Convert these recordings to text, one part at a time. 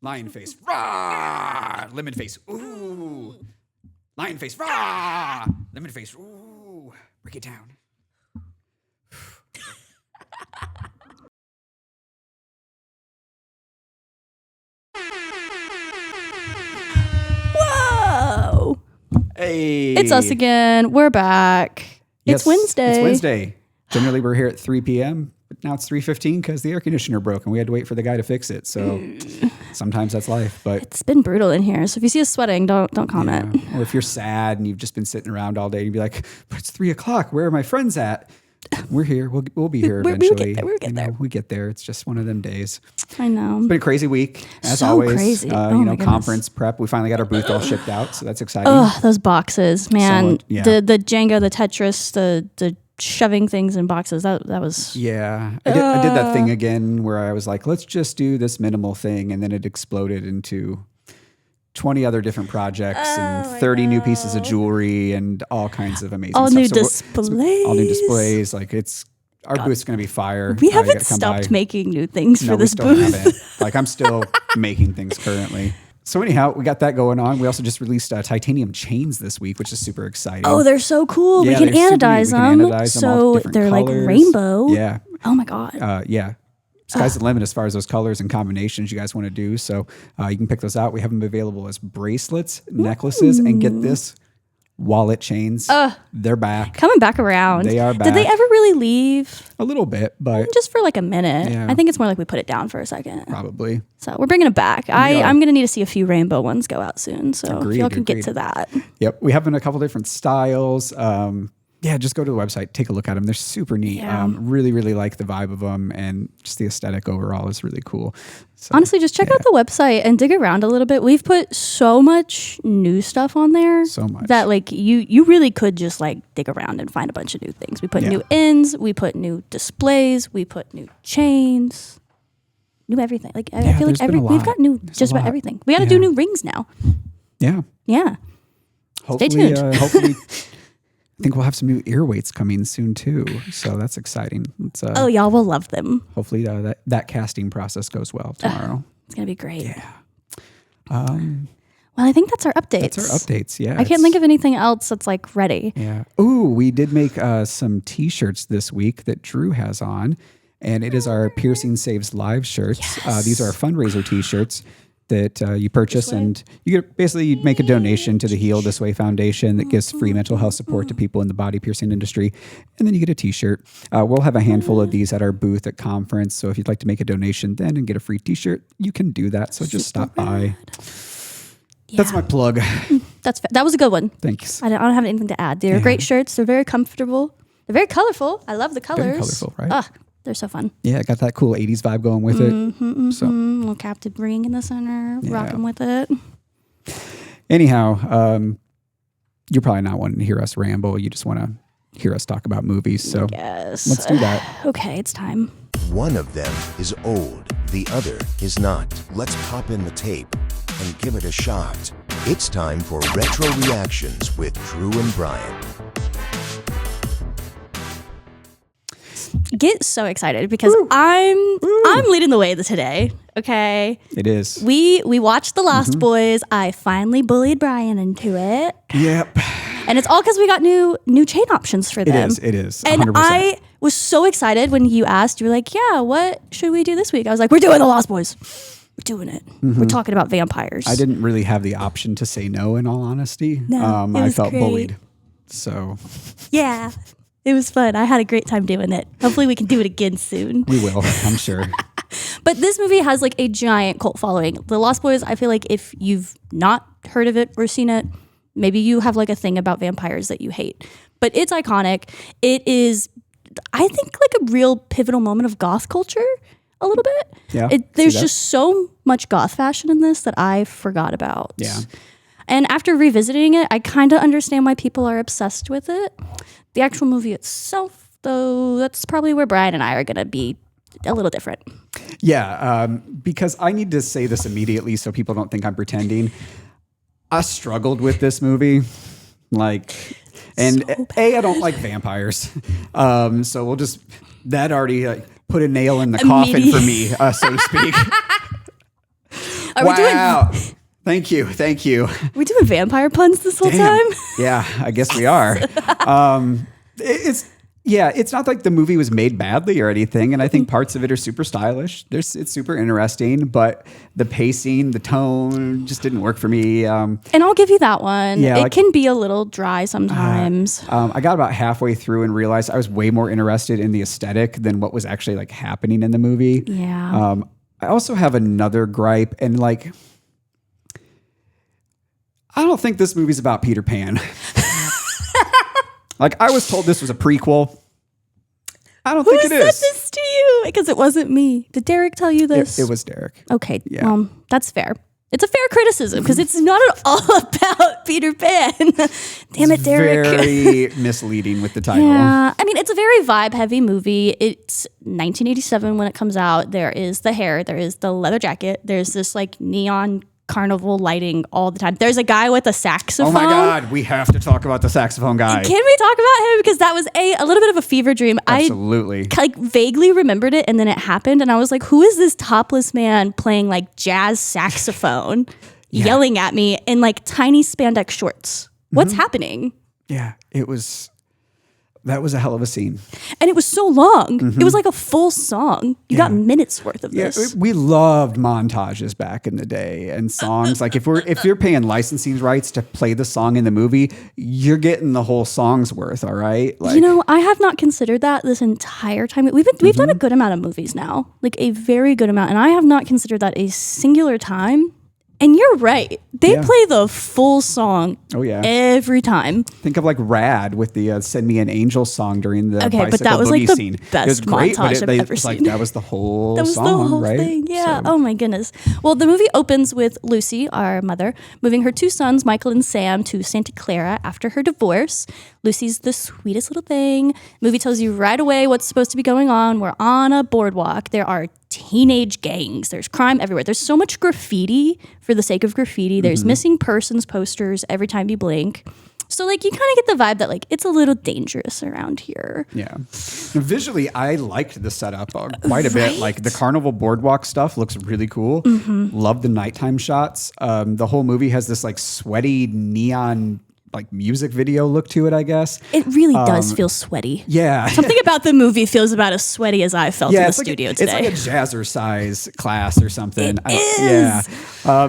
Lion face. Rah! Lemon face. Ooh. Lion face. Rah! Lemon face. Ooh. Break it down. Whoa! Hey. It's us again. We're back. Yes, it's Wednesday. It's Wednesday. Generally, we're here at 3 p.m., but now it's 3:15 because the air conditioner broke and we had to wait for the guy to fix it. So sometimes that's life. But it's been brutal in here. So if you see us sweating, don't comment. Yeah. Or if you're sad and you've just been sitting around all day, you'd be like, but it's 3 o'clock. Where are my friends at? We're here. We'll be here eventually. We'll get there. We get there. It's just one of them days. I know. It's been a crazy week, as so always. Crazy. Conference prep. We finally got our booth all shipped out, so that's exciting. Oh, those boxes, man. Yeah. The Jenga, the Tetris, the shoving things in boxes. That was. Yeah, I did that thing again where I was like, let's just do this minimal thing, and then it exploded into 20 other different projects and 30 new pieces of jewelry and all kinds of amazing all stuff. New displays. All new displays. Like our booth's going to be fire. We haven't stopped making new things for this booth. We still haven't. Like I'm still making things currently. So anyhow, we got that going on. We also just released titanium chains this week, which is super exciting. Oh, they're so cool. Yeah, we can anodize them. So they're colors. Like rainbow. Yeah. Oh my God. Yeah. Sky's the limit as far as those colors and combinations you guys want to do. So you can pick those out. We have them available as bracelets, necklaces, and get this, wallet chains. They're back. Coming back around. They are back. Did they ever really leave? A little bit, but just for like a minute. Yeah. I think it's more like we put it down for a second. Probably. So we're bringing it back. I'm going to need to see a few rainbow ones go out soon. So if y'all can get to that. Yep. We have in a couple different styles. Yeah, just go to the website, take a look at them. They're super neat. Yeah. Really, really like the vibe of them, and just the aesthetic overall is really cool. So, honestly, just check out the website and dig around a little bit. We've put so much new stuff on there. So much. That like you really could just like dig around and find a bunch of new things. We put new ends, we put new displays, we put new chains, new everything. Like I feel like we've got new just about everything. We got to do new rings now. Yeah. Yeah. Hopefully, stay tuned. Hopefully. I think we'll have some new ear weights coming soon too, so that's exciting. Y'all will love them. Hopefully that casting process goes well tomorrow. It's gonna be great. Yeah. Well, I think that's our updates. That's our updates. Yeah. I can't think of anything else that's like ready. Yeah. Ooh, we did make some T-shirts this week that Drew has on, and it is our Piercing Saves Lives shirts. Yes. These are fundraiser T-shirts that you purchase, and you get basically make a donation to the Heal This Way Foundation that gives free mental health support to people in the body piercing industry, and then you get a T-shirt. We'll have a handful of these at our booth at conference, so if you'd like to make a donation then and get a free T-shirt, you can do that. So just stop by. Yeah. That's my plug. That was a good one. Thanks. I don't have anything to add. They're great shirts. They're very comfortable. They're very colorful. I love the colors. Very colorful, right? They're so fun. Yeah, got that cool 80s vibe going with it. So little captive ring in the center, rocking with it. Anyhow, you're probably not wanting to hear us ramble. You just want to hear us talk about movies. So yes. Let's do that. Okay, it's time. One of them is old, the other is not. Let's pop in the tape and give it a shot. It's time for Retro Reactions with Drew and Bryan. Get so excited because I'm leading the way today. Okay, it is. We watched The Lost Boys. I finally bullied Bryan into it. Yep. And it's all because we got new chain options for them. It is. 100%. And I was so excited when you asked. You were like, "Yeah, what should we do this week?" I was like, "We're doing The Lost Boys. We're doing it. We're talking about vampires." I didn't really have the option to say no. In all honesty, No, I felt great. bullied. So yeah. It was fun. I had a great time doing it. Hopefully we can do it again soon. We will, I'm sure. But this movie has like a giant cult following. The Lost Boys, I feel like if you've not heard of it or seen it, maybe you have like a thing about vampires that you hate. But it's iconic. It is, I think, like a real pivotal moment of goth culture a little bit. Yeah. There's just so much goth fashion in this that I forgot about. Yeah. And after revisiting it, I kind of understand why people are obsessed with it. The actual movie itself, though, that's probably where Bryan and I are going to be a little different. Yeah, because I need to say this immediately so people don't think I'm pretending. I struggled with this movie. I don't like vampires. So we'll just, that already put a nail in the coffin for me, so to speak. Are we doing Thank you. we doing vampire puns this whole time? Yeah, I guess we are. It's not like the movie was made badly or anything, and I think parts of it are super stylish. It's super interesting, but the pacing, the tone just didn't work for me. And I'll give you that one. Yeah, it can be a little dry sometimes. I got about halfway through and realized I was way more interested in the aesthetic than what was actually like happening in the movie. Yeah. I also have another gripe, and like, I don't think this movie's about Peter Pan. Like, I was told this was a prequel. I don't think it is. Who said this to you? Because it wasn't me. Did Derek tell you this? It was Derek. Okay. Yeah. Well, that's fair. It's a fair criticism because it's not at all about Peter Pan. Damn it, Derek. Very misleading with the title. Yeah. I mean, it's a very vibe-heavy movie. It's 1987 when it comes out. There is the hair. There is the leather jacket. There's this like neon carnival lighting all the time. There's a guy with a saxophone. Oh my God, we have to talk about the saxophone guy. Can we talk about him? Because that was a little bit of a fever dream. Absolutely. I like vaguely remembered it and then it happened and I was like, who is this topless man playing like jazz saxophone yelling at me in like tiny spandex shorts? What's happening? Yeah, that was a hell of a scene. And it was so long. It was like a full song. You got minutes worth of this. We loved montages back in the day and songs. Like if you're paying licensing rights to play the song in the movie, you're getting the whole song's worth, all right? Like, you know, I have not considered that this entire time. We've done a good amount of movies now, like a very good amount, and I have not considered that a singular time. And you're right. They play the full song every time. Think of like Rad with the Send Me an Angel song during the bicycle but that was like boogie the scene. best it was great, montage but I've ever like, seen. that was the whole That was song, the whole right? thing. Yeah. So- Oh my goodness. Well, the movie opens with Lucy, our mother, moving her two sons, Michael and Sam, to Santa Clara after her divorce. Lucy's the sweetest little thing. Movie tells you right away what's supposed to be going on. We're on a boardwalk. There are teenage gangs. There's crime everywhere. There's so much graffiti for the sake of graffiti. There's missing persons posters every time you blink. So like you kind of get the vibe that like it's a little dangerous around here. Yeah. Now, visually, I liked the setup quite a bit. Like the carnival boardwalk stuff looks really cool. Love the nighttime shots. The whole movie has this like sweaty neon like music video look to it, I guess. It really does feel sweaty. Yeah. Something about the movie feels about as sweaty as I felt in the studio today. It's like a jazzercise class or something. It is.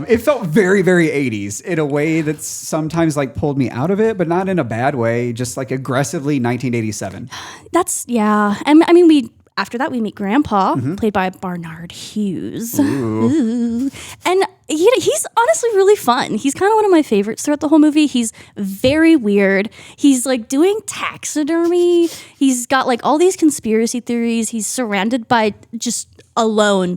It felt very, very 80s in a way that's sometimes like pulled me out of it, but not in a bad way, just like aggressively 1987. And I mean, after that, we meet Grandpa, played by Barnard Hughes. Ooh. And he's honestly really fun. He's kind of one of my favorites throughout the whole movie. He's very weird. He's like doing taxidermy. He's got like all these conspiracy theories. He's surrounded by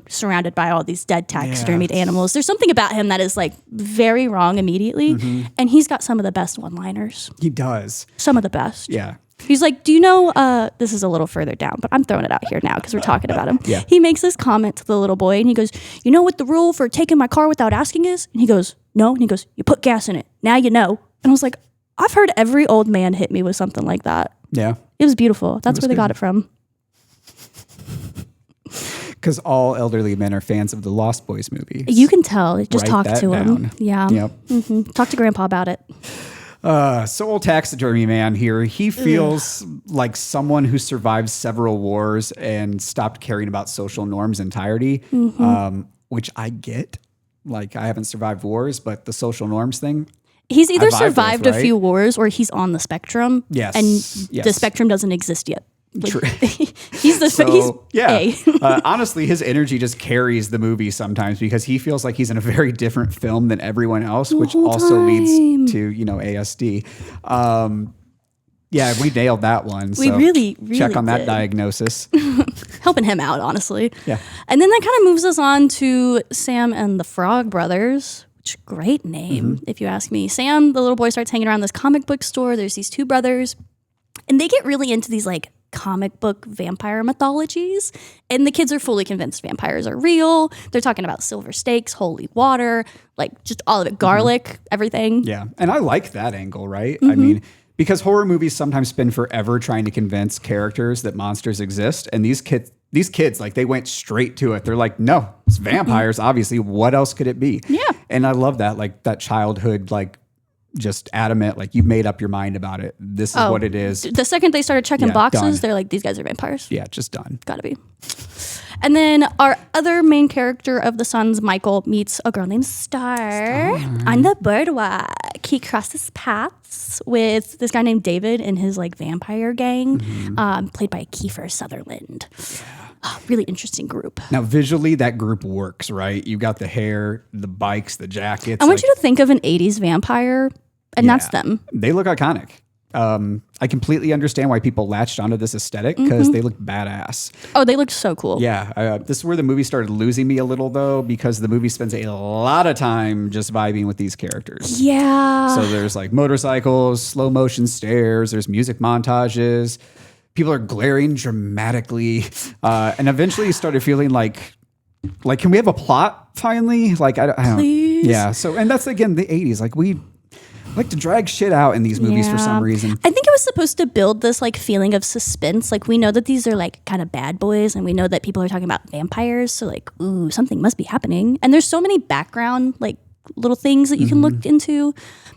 surrounded by all these dead taxidermied animals. There's something about him that is like very wrong immediately. And he's got some of the best one-liners. He does. Some of the best. Yeah. He's like, do you know, this is a little further down, but I'm throwing it out here now because we're talking about him. Yeah. He makes this comment to the little boy and he goes, you know what the rule for taking my car without asking is? And he goes, no. And he goes, you put gas in it. Now you know. And I was like, I've heard every old man hit me with something like that. Yeah. It was beautiful. That's where they got it from. Because all elderly men are fans of the Lost Boys movie. You can tell. Just Write talk that to him. down. Yeah. Yep. Talk to Grandpa about it. So old taxidermy man here, he feels like someone who survived several wars and stopped caring about social norms entirely, which I get. Like, I haven't survived wars, but the social norms thing. He's either I vibe survived with, a few wars or he's on the spectrum. Yes. And the spectrum doesn't exist yet. Like, True. he's A. Honestly, his energy just carries the movie sometimes because he feels like he's in a very different film than everyone else, which also leads to, ASD. We nailed that one. We so really check on that did. diagnosis. Helping him out, honestly. Yeah. And then that kind of moves us on to Sam and the Frog Brothers. Which great name, if you ask me. Sam, the little boy, starts hanging around this comic book store. There's these two brothers, and they get really into these like comic book vampire mythologies, and the kids are fully convinced vampires are real. They're talking about silver stakes, holy water, like just all of it, garlic, everything. Yeah, and I like that angle, right? I mean, because horror movies sometimes spend forever trying to convince characters that monsters exist, and these these kids, like they went straight to it. They're like, no, it's vampires. Obviously, what else could it be? Yeah. And I love that, like that childhood, like just adamant, like you made up your mind about it. This is what it is. The second they started checking boxes, done. they're like, these guys are vampires. Yeah, just done. Gotta be. And then our other main character of the Sons, Michael, meets a girl named Star on the boardwalk. He crosses paths with this guy named David and his like vampire gang, played by Kiefer Sutherland. Really interesting group. Now, visually, that group works, right? You got the hair, the bikes, the jackets. I want you to think of an 80s vampire, and that's them. They look iconic. I completely understand why people latched onto this aesthetic because they look badass. Oh, they looked so cool. Yeah. This is where the movie started losing me a little, though, because the movie spends a lot of time just vibing with these characters. Yeah. So there's like motorcycles, slow motion stares, there's music montages. People are glaring dramatically. And eventually you started feeling like, can we have a plot finally? Like, I don't. Please. Yeah. So, and that's again the 80s. Like, we like to drag shit out in these movies for some reason. I think it was supposed to build this like feeling of suspense. Like we know that these are like kind of bad boys, and we know that people are talking about vampires. So like, ooh, something must be happening. And there's so many background like little things that you can look into.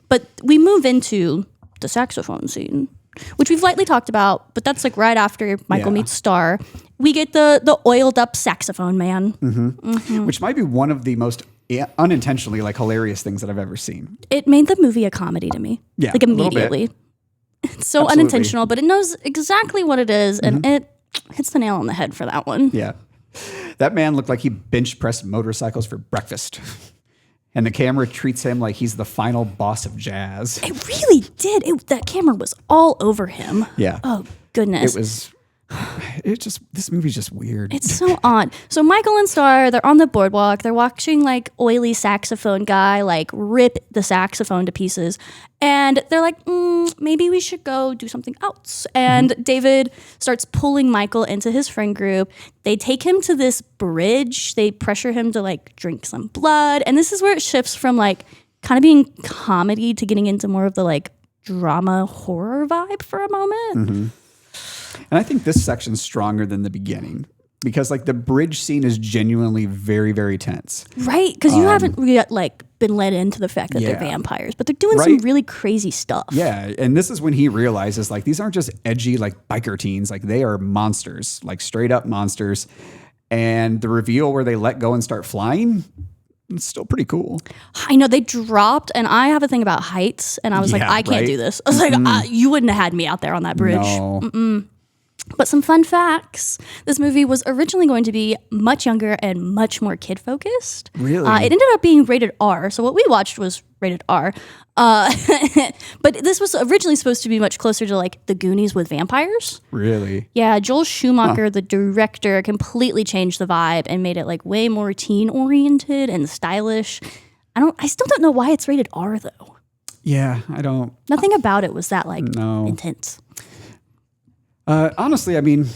But we move into the saxophone scene, which we've lightly talked about, but that's like right after Michael meets Star. We get the oiled up saxophone man. Which might be one of the most unintentionally like hilarious things that I've ever seen. It made the movie a comedy to me. Yeah, like a little bit. immediately. It's so Absolutely. unintentional, but it knows exactly what it is, and it hits the nail on the head for that one. Yeah. That man looked like he bench pressed motorcycles for breakfast. And the camera treats him like he's the final boss of jazz. It really did. That camera was all over him. Yeah. Oh, goodness. This movie's just weird. It's so odd. So Michael and Star, they're on the boardwalk. They're watching like oily saxophone guy like rip the saxophone to pieces. And they're like, maybe we should go do something else. And David starts pulling Michael into his friend group. They take him to this bridge. They pressure him to like drink some blood. And this is where it shifts from like kind of being comedy to getting into more of the like drama horror vibe for a moment. And I think this section's stronger than the beginning because like the bridge scene is genuinely very, very tense. Right, because you haven't yet like been led into the fact that they're vampires, but they're doing some really crazy stuff. Yeah, and this is when he realizes like these aren't just edgy like biker teens, like they are monsters, like straight up monsters. And the reveal where they let go and start flying, it's still pretty cool. I know they dropped, and I have a thing about heights, and I was like, I can't do this. I was like, you wouldn't have had me out there on that bridge. No. But some fun facts. This movie was originally going to be much younger and much more kid-focused. Really? It ended up being rated R. So what we watched was rated R. But this was originally supposed to be much closer to like The Goonies with vampires. Really? Yeah, Joel Schumacher, the director, completely changed the vibe and made it like way more teen-oriented and stylish. I still don't know why it's rated R though. Yeah, I don't. Nothing about it was that like intense. Honestly, I mean,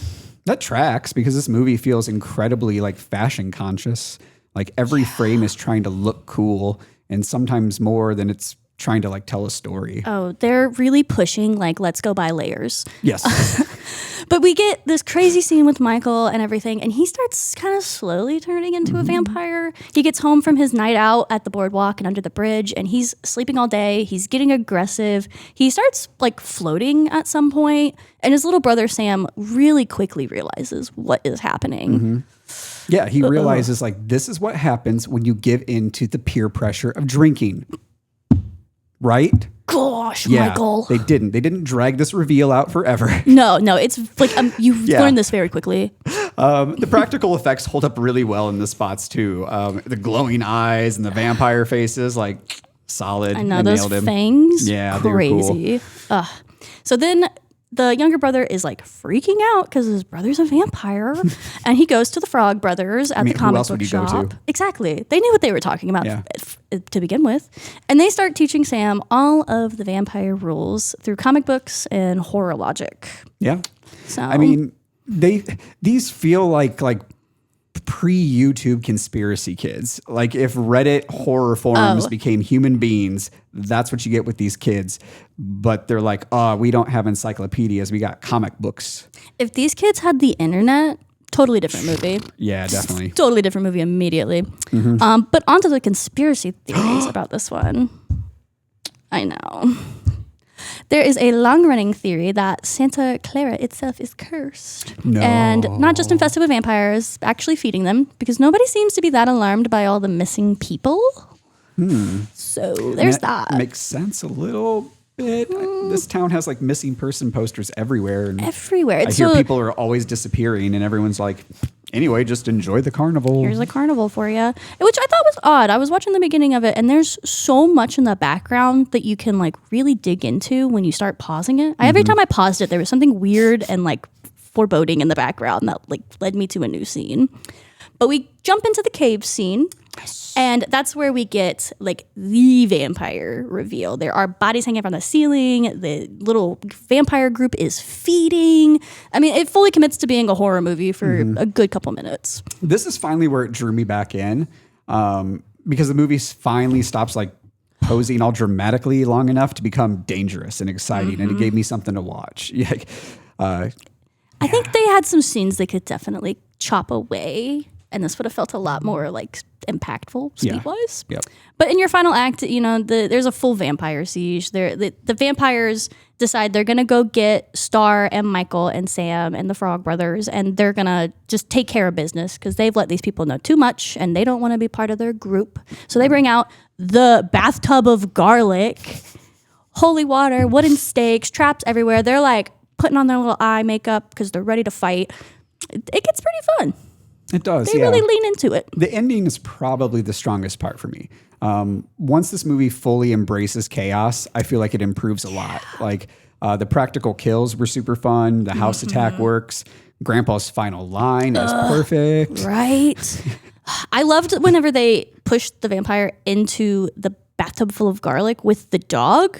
that tracks because this movie feels incredibly like fashion conscious. Like every frame is trying to look cool and sometimes more than it's trying to like tell a story. Oh, they're really pushing like let's go buy layers. Yes. But we get this crazy scene with Michael and everything, and he starts kind of slowly turning into a vampire. He gets home from his night out at the boardwalk and under the bridge, and he's sleeping all day. He's getting aggressive. He starts like floating at some point, and his little brother Sam really quickly realizes what is happening. Yeah, he realizes like this is what happens when you give in to the peer pressure of drinking. Right? Gosh, Yeah, Michael. They didn't drag this reveal out forever. No, it's like you've learned this very quickly. The practical effects hold up really well in the spots too. The glowing eyes and the vampire faces, like solid. I know They those nailed him. fangs. Yeah, they were cool. crazy. So then the younger brother is like freaking out because his brother's a vampire, and he goes to the Frog Brothers at the who comic else would book he go shop. to? Exactly, they knew what they were talking about Yeah. to begin with, and they start teaching Sam all of the vampire rules through comic books and horror logic. Yeah. So I mean, these feel like pre-YouTube conspiracy kids. Like if Reddit horror forums became human beings, that's what you get with these kids. But they're like, we don't have encyclopedias. We got comic books. if these kids had the internet, totally different movie. Yeah, definitely. Totally different movie immediately. But onto the conspiracy theories about this one. I know. There is a long-running theory that Santa Clara itself is cursed. No. And not just infested with vampires, actually feeding them, because nobody seems to be that alarmed by all the missing people. So there's that. Makes sense a little bit. This town has like missing person posters everywhere. And Everywhere. I hear people are always disappearing and everyone's like, anyway, just enjoy the carnival. Here's a carnival for you, which I thought was odd. I was watching the beginning of it, and there's so much in the background that you can like really dig into when you start pausing it. Every time I paused it, there was something weird and like foreboding in the background that like led me to a new scene. But we jump into the cave scene. And that's where we get like the vampire reveal. There are bodies hanging from the ceiling. The little vampire group is feeding. I mean, it fully commits to being a horror movie for a good couple minutes. This is finally where it drew me back in, because the movie finally stops like posing all dramatically long enough to become dangerous and exciting, and it gave me something to watch. I think they had some scenes they could definitely chop away, and this would have felt a lot more like impactful speed-wise. Yep. But in your final act, you know, there's a full vampire siege. The vampires decide they're going to go get Star and Michael and Sam and the Frog Brothers, and they're going to just take care of business because they've let these people know too much, and they don't want to be part of their group. So they bring out the bathtub of garlic, holy water, wooden stakes, traps everywhere. They're like putting on their little eye makeup because they're ready to fight. It gets pretty fun. It does. They really lean into it. The ending is probably the strongest part for me. Once this movie fully embraces chaos, I feel like it improves a lot. Like the practical kills were super fun. The house attack works. Grandpa's final line is perfect. Right. I loved whenever they pushed the vampire into the bathtub full of garlic with the dog.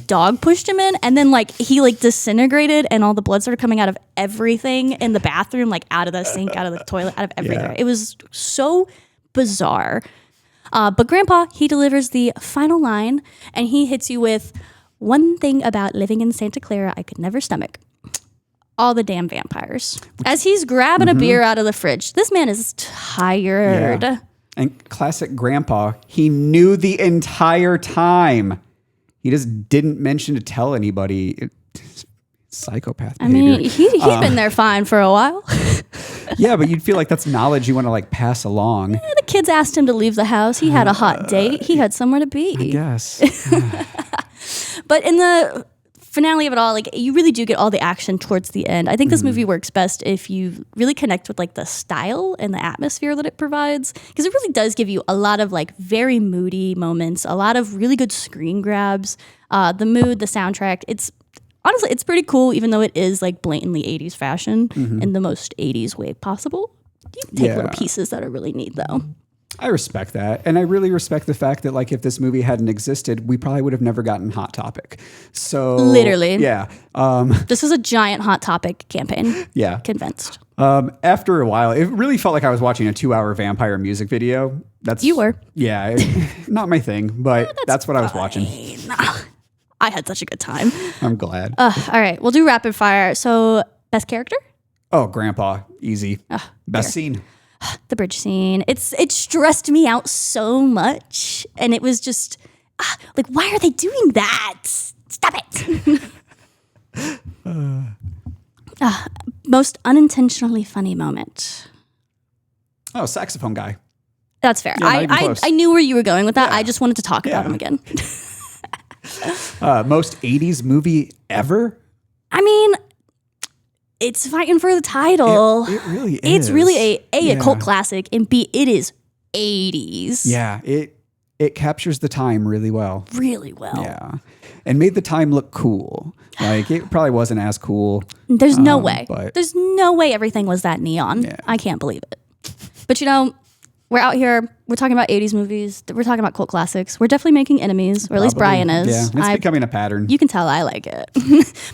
Dog pushed him in, and then like he like disintegrated, and all the blood started coming out of everything in the bathroom, like out of the sink, out of the toilet, out of everywhere. It was so bizarre. But Grandpa, he delivers the final line, and he hits you with one thing about living in Santa Clara I could never stomach. All the damn vampires. As he's grabbing a beer out of the fridge. This man is tired. Yeah. And classic Grandpa, he knew the entire time. He just didn't mention to tell anybody. Psychopath behavior. I mean, he'd been there fine for a while. Yeah, but you'd feel like that's knowledge you want to like pass along. The kids asked him to leave the house. He had a hot date. He had somewhere to be. I guess. But in the finale of it all, like you really do get all the action towards the end. I think this movie works best if you really connect with like the style and the atmosphere that it provides, because it really does give you a lot of like very moody moments, a lot of really good screen grabs, the mood, the soundtrack. It's honestly, it's pretty cool, even though it is like blatantly 80s fashion in the most 80s way possible. You can take little pieces that are really neat though. I respect that. And I really respect the fact that like if this movie hadn't existed, we probably would have never gotten Hot Topic. So literally. Yeah. This is a giant Hot Topic campaign. Yeah. Convinced. After a while, it really felt like I was watching a 2-hour vampire music video. You were. Yeah. Not my thing, but that's what I was watching. I had such a good time. I'm glad. All right. We'll do rapid fire. So best character? Oh, Grandpa. Easy. Best scene. The bridge scene. It stressed me out so much. And it was just like, why are they doing that? Stop it. Most unintentionally funny moment. Oh, saxophone guy. That's fair. Yeah, not even close. I knew where you were going with that. Yeah. I just wanted to talk about him again. Most 80s movie ever? I mean, it's fighting for the title. It really is. It's really a cult classic, and B, it is 80s. Yeah, it captures the time really well. Really well. Yeah. And made the time look cool. Like it probably wasn't as cool. There's no way. But There's no way everything was that neon. Yeah. I can't believe it. But you know, we're out here We're talking about 80s movies. We're talking about cult classics. We're definitely making enemies, or at least Probably. Brian is. Yeah, it's becoming a pattern. You can tell I like it.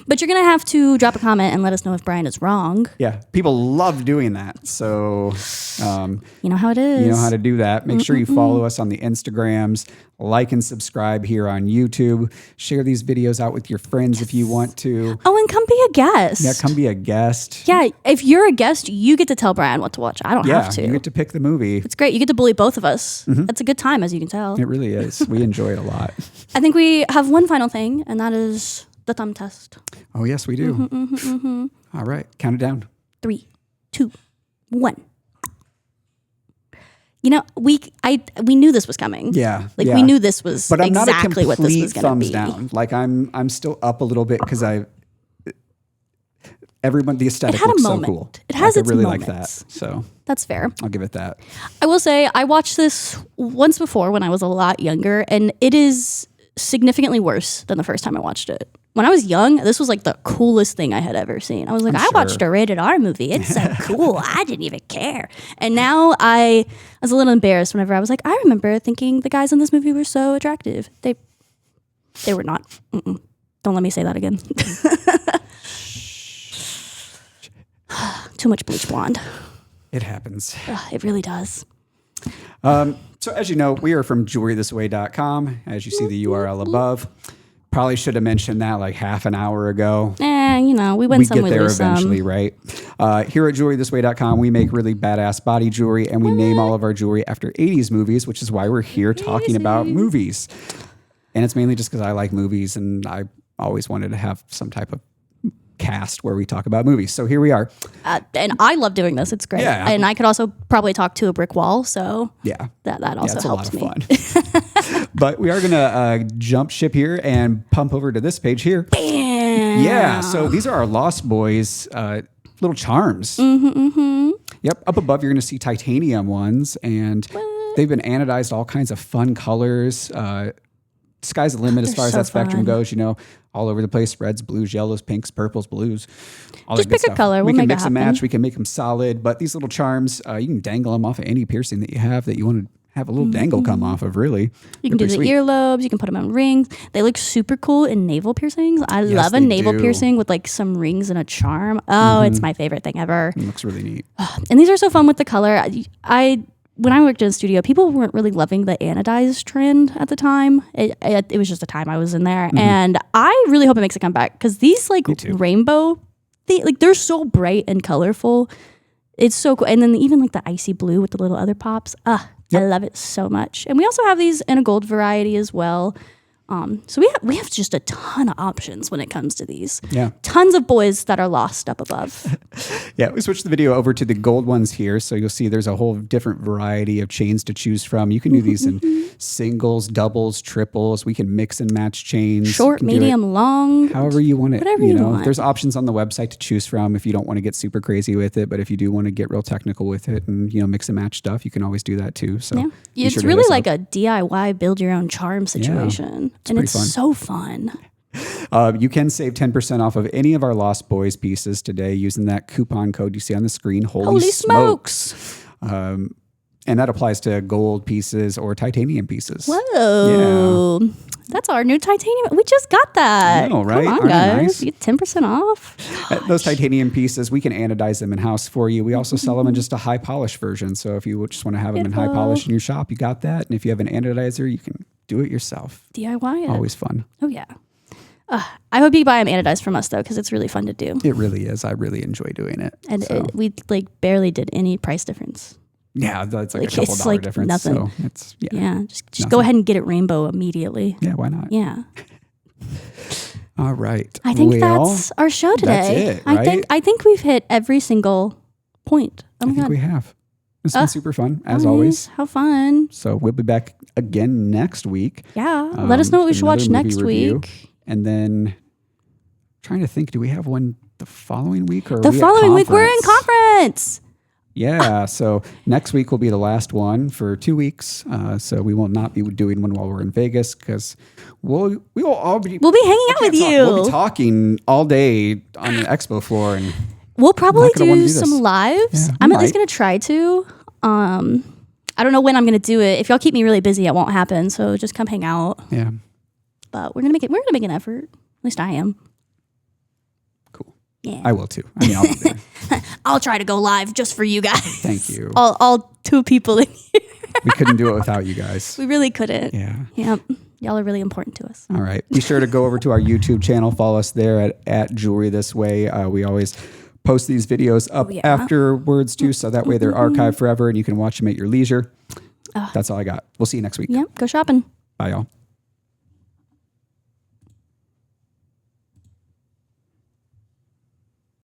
But you're going to have to drop a comment and let us know if Brian is wrong. Yeah, people love doing that. So You know how it is. you know how to do that. Make sure you follow us on the Instagrams, like and subscribe here on YouTube. Share these videos out with your friends if you want to. Oh, and come be a guest. Yeah, come be a guest. Yeah, if you're a guest, you get to tell Brian what to watch. I don't have to. You get to pick the movie. It's great. You get to bully both of us. It's a good time, as you can tell. It really is. We enjoy it a lot. I think we have one final thing, and that is the thumb test. Oh, yes, we do. All right, count it down. 3, 2, 1. You know, we knew this was coming. Yeah, Like yeah. we knew this was But I'm not a exactly what this complete was going to thumbs be. down. Like I'm still up a little bit because the aesthetic had a looks so moment. cool. It has I its really like that. moments. So That's fair. I'll give it that. I will say I watched this once before when I was a lot younger, and it is significantly worse than the first time I watched it. When I was young, this was like the coolest thing I had ever seen. I was like, I watched a rated R movie. It's so cool. I didn't even care. And now I was a little embarrassed whenever I was like, I remember thinking the guys in this movie were so attractive. They were not. Don't let me say that again. Too much bleach blonde. It happens. It really does. So as you know, we are from jewelrythisway.com. As you see the URL above. Probably should have mentioned that like half an hour ago. We win We some, get we there lose eventually, some. right? Here at jewelrythisway.com, we make really badass body jewelry, and we name all of our jewelry after 80s movies, which is why we're here talking about movies. And it's mainly just because I like movies, and I always wanted to have some type of cast where we talk about movies. So here we are. And I love doing this. It's great. Yeah. And I could also probably talk to a brick wall. So Yeah. that also It's helps a lot me. of fun. But we are going to jump ship here and pump over to this page here. Bam. Yeah. So these are our Lost Boys little charms. Yep. Up above, you're going to see titanium ones, and they've been anodized all kinds of fun colors. Sky's the limit as They're far as so that spectrum fun. goes, all over the place. Reds, blues, yellows, pinks, purples, blues. All Just that good pick a stuff. color. We We'll can make it mix and happen. match. We can make them solid. But these little charms, you can dangle them off of any piercing that you have that you want to have a little dangle come off of, really. You can do the earlobes. You can put them on rings. They look super cool in navel piercings. I love a they navel do. piercing with like some rings and a charm. Oh, it's my favorite thing ever. It looks really neat. And these are so fun with the color. When I worked in a studio, people weren't really loving the anodized trend at the time. It was just a time I was in there. And I really hope it makes a comeback because these like rainbow, they're so bright and colorful. It's so cool. And then even like the icy blue with the little other pops. I love it so much. And we also have these in a gold variety as well. So we have just a ton of options when it comes to these. Yeah. Tons of boys that are lost up above. Yeah, we switched the video over to the gold ones here. So you'll see there's a whole different variety of chains to choose from. You can do these in singles, doubles, triples. We can mix and match chains. Short, You can do it medium, long. however you want it. Whatever you want. There's options on the website to choose from if you don't want to get super crazy with it. But if you do want to get real technical with it and, mix and match stuff, you can always do that too. So Yeah. be It's sure to really hit us like up. a DIY build your own charm situation. And pretty it's fun. so fun. You can save 10% off of any of our Lost Boys pieces today using that coupon code you see on the screen. Holy smokes. And that applies to gold pieces or titanium pieces. Whoa. That's our new titanium. We just got that. I know, right? Come on, Aren't they guys. nice? You get 10% off. Those titanium pieces, we can anodize them in-house for you. We also sell them in just a high polish version. So if you just want to have them in high polish in your shop, you got that. And if you have an anodizer, you can do it yourself. DIY it. Always fun. Oh, yeah. I hope you buy them anodized from us, though, because it's really fun to do. It really is. I really enjoy doing it. And So, we barely did any price difference. yeah, that's like a like, couple it's dollar like difference. nothing. So it's, Yeah, just go ahead and get it rainbow immediately. Yeah, why not? Yeah. All right. I think Well, that's our show today. That's it, right? I think we've hit every single point. Oh I my think god. we have. It's been super fun, as Nice. always. How fun. So we'll be back again next week. Yeah. Let us know what we with should watch another movie next review. week. And then trying to think, do we have one the following week or are The we at following week we're in conference? conference. Yeah, so next week will be the last one for 2 weeks. So we will not be doing one while we're in Vegas because we will all be We'll be hanging out with you. We'll be talking all day on the expo floor, and We'll probably not gonna wanna do do some this. lives. Yeah, I'm we at least might. going to try to. I don't know when I'm going to do it. If y'all keep me really busy, it won't happen. So just come hang out. Yeah. But we're going to make an effort. At least I am. Cool. Yeah. I will too. I mean, I'll be there. I'll try to go live just for you guys. Thank you. All 2 people in here. We couldn't do it without you guys. We really couldn't. Yeah. Yep. Y'all are really important to us. All right. Be sure to go over to our YouTube channel. Follow us there at Jewelry This Way. We always post these videos up afterwards too, so that way they're archived forever and you can watch them at your leisure. That's all I got. We'll see you next week. Yep. Go shopping. Bye, y'all.